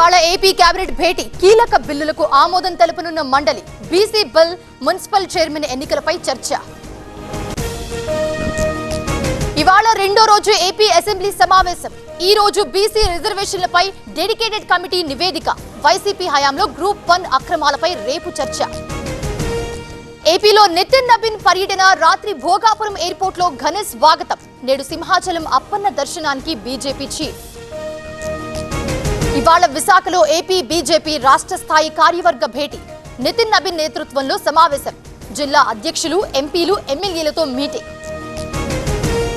ఇవాళ AP cabinet భేటీ కీలక బిల్లులకు ఆమోదం తెలుపనున్న మండలి బీసీ బిల్ మున్సిపల్ చైర్మన్ ఎన్నికలపై చర్చ. ఇవాళ రెండో రోజు ఏపీ అసెంబ్లీ సమావేశం. ఈ రోజు బీసీ రిజర్వేషన్లపై డెడికేటెడ్ కమిటీ నివేదిక, వైసీపీ హయాంలో గ్రూప్ 1 అక్రమాలపై రేపు చర్చ. ఏపీలో నితిన్ నబీన్ పర్యటన, రాత్రి భోగాపురం ఎయిర్పోర్ట్ లో ఘన స్వాగతం. నేడు సింహాచలం అప్పన్న దర్శనానికి బీజేపీ చీఫ్. ఇవాళ విశాఖలో ఏపీ బీజేపీ రాష్ట్ర స్థాయి కార్యవర్గ భేటీ, నితిన్ నబీన్ నేతృత్వంలో సమావేశం. జిల్లా అధ్యక్షులు, ఎంపీలు, ఎమ్మెల్యేలతో మీటింగ్.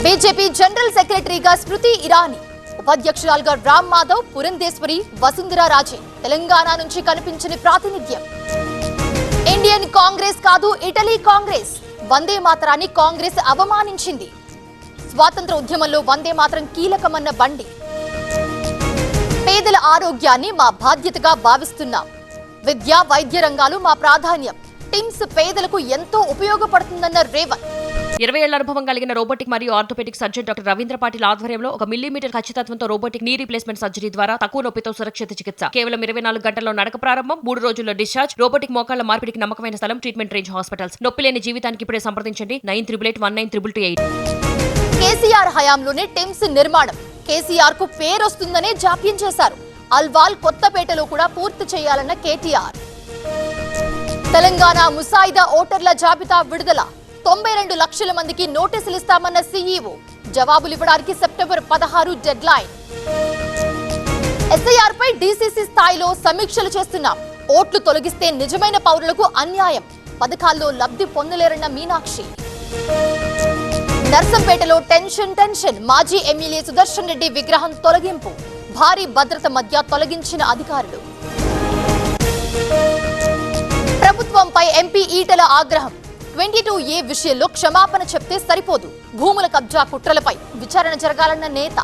బీజేపీ జనరల్ సెక్రటరీగా స్మృతి ఇరానీ, ఉపాధ్యక్షురాలుగా రామ్ మాధవ్, పురంధేశ్వరి, వసుంధరా రాజే. తెలంగాణ నుంచి కనిపించని ప్రాతినిధ్యం. ఇండియన్ కాంగ్రెస్ కాదు, ఇటలీ కాంగ్రెస్. వందే మాతరాన్ని కాంగ్రెస్ అవమానించింది. స్వాతంత్ర ఉద్యమంలో వందే మాతరం కీలకమన్న బండి. పేదల ఆరోగ్యాన్ని మా బాధ్యతగా భావిస్తున్నాం. విద్య, వైద్య రంగాలు మా ప్రాధాన్యం. టిమ్స్ పేదలకు ఎంతో ఉపయోగపడుతుందన్న రేవంత్. 20 ఏళ్ల అనుభవం కలిగిన రోబోటిక్ మరియు orthopedic surgeon doctor Ravindra Patil ఆధ్వర్యంలో 1 మిల్లీమీటర్ ఖచ్చితత్వంతో రోబోటిక్ నీ రీప్లేస్మెంట్ సర్జరీ ద్వారా తక్కువ నొప్పితో సురక్షిత చికిత్స. కేవలం 24 గంటల్లో నడక ప్రారంభం, 3 రోజుల్లో డిశ్చార్జ్. రోబోటిక్ మోకాళ్ల మార్పిడికి నమ్మకమైన స్థలం ట్రీట్మెంట్ రేంజ్ హాస్పిటల్స్. నొప్పి లేని జీవితానికి ఇప్పుడే సంప్రదించండి 9888192228. కేసీఆర్ హయాంలోనే టిమ్స్ నిర్మాణం. కేసీఆర్ కు పేరొస్తుందనే జాప్యం చేశారు. అల్వాల్, కొత్తపేటలో కూడా పూర్తి చేయాలన్న కేటీఆర్. తెలంగాణ ముసాయిదా ఓటర్ల జాబితా విడుదల. 92 లక్షల మందికి నోటీసులు ఇస్తామన్న సీఈఓ. జవాబులివ్వడానికి సెప్టెంబర్ 16 డెడ్ లైన్. ఎస్ఐఆర్ పై డీసీసీ స్థాయిలో సమీక్షలు చేస్తున్నాం. ఓట్లు తొలగిస్తే నిజమైన పౌరులకు అన్యాయం. పథకాల్లో లబ్ధి పొందలేరన్న మీనాక్షి. నర్సంపేటలో టెన్షన్. మాజీ ఎమ్మెల్యే సుదర్శన్ రెడ్డి విగ్రహం తొలగింపు. భారీ భద్రత మధ్య తొలగించిన అధికారులు. ప్రభుత్వంపై ఎంపీ ఈటెల ఆగ్రహం. 22A విషయంలో క్షమాపణ చెప్తే సరిపోదు. భూముల కబ్జా కుట్రలపై విచారణ జరగాలన్న నేత.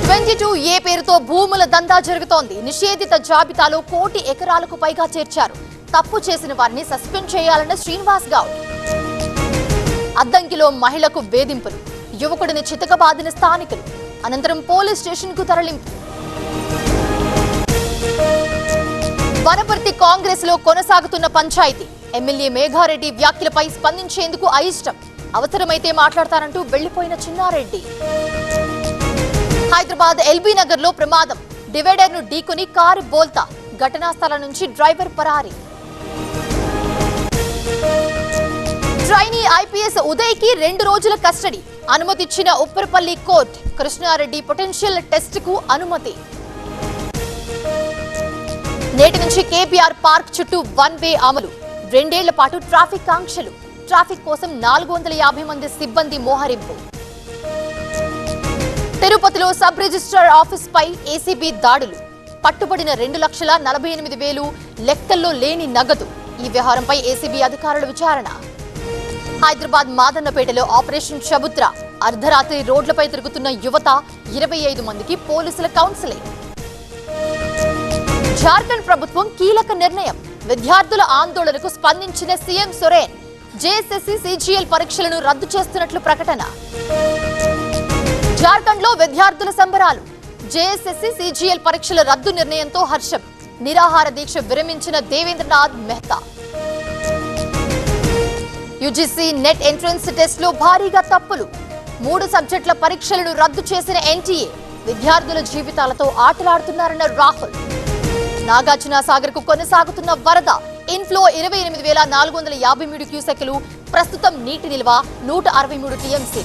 22A పేరుతో భూముల దందా జరుగుతోంది. నిషేధిత జాబితాలో 1 కోటి ఎకరాలకు పైగా చేర్చారు. తప్పు చేసిన వారిని సస్పెండ్ చేయాలన్న శ్రీనివాస్ గౌడ్. అద్దంకిలో మహిళకు వేధింపులు. యువకుడిని చితకబాదిన స్థానికులు. అనంతరం పోలీస్ స్టేషన్ కు తరలింపు. వనపర్తి కాంగ్రెస్ లో కొనసాగుతున్న పంచాయతీ. ఎమ్మెల్యే మేఘారెడ్డి వ్యాఖ్యలపై స్పందించేందుకు అయిష్టం. అవసరమైతే మాట్లాడతారంటూ వెళ్లిపోయిన చిన్నారెడ్డి. హైదరాబాద్ ఎల్బీ నగర్ లో ప్రమాదం. డివైడర్ ను ఢీకొని కారు బోల్తా. ఘటనా స్థలం నుంచి డ్రైవర్ పరారీ. ట్రైనీ ఐపీఎస్ ఉదయ్ కి 2 రోజుల కస్టడీ. అనుమతిచ్చిన Upparapalli court. Krishna Reddy potential test కు అనుమతి. నేటి నుంచి కేబీఆర్ పార్క్ చుట్టూ 1 వే అమలు. 2 ఏళ్ల పాటు ట్రాఫిక్ ఆంక్షలు. ట్రాఫిక్ కోసం 450 మంది సిబ్బంది మోహరింపు. తిరుపతిలో సబ్ రిజిస్ట్రార్ ఆఫీస్ పై ఏసీబీ దాడులు. పట్టుబడిన 2,48,000 లెక్కల్లో లేని నగదు. ఈ వ్యవహారంపై ఏసీబీ అధికారుల విచారణ. హైదరాబాద్ మాదన్నపేటలో ఆపరేషన్ చబుత్ర. అర్ధరాత్రి రోడ్లపై తిరుగుతున్న యువత. 25 మందికి పోలీసుల కౌన్సిలింగ్. జార్ఖండ్ ప్రభుత్వం కీలక నిర్ణయం. విద్యార్థుల ఆందోళనకు స్పందించిన సీఎం సోరెన్. జేఎస్ఎస్సీ సీజీఎల్ పరీక్షలను రద్దు చేస్తున్నట్లు ప్రకటన. జార్ఖండ్ లో విద్యార్థుల సంబరాలు. జేఎస్ఎస్సీ సీజీఎల్ పరీక్షల రద్దు నిర్ణయంతో హర్షం. నిరాహార దీక్ష విరమించిన Devendranath Mehta. UGC NET entrance test లో భారీగా తప్పులు. 3 సబ్జెక్టుల పరీక్షలను రద్దు చేసిన ఎన్టీఏ. విద్యార్థుల జీవితాలతో ఆటలాడుతున్నారన్న రాహుల్. నాగార్జున సాగర్ కు కొనసాగుతున్న వరద. ఇన్ఫ్లో 28,453 క్యూసెక్కులు. ప్రస్తుతం నీటి నిల్వ 163 టీఎంసీ.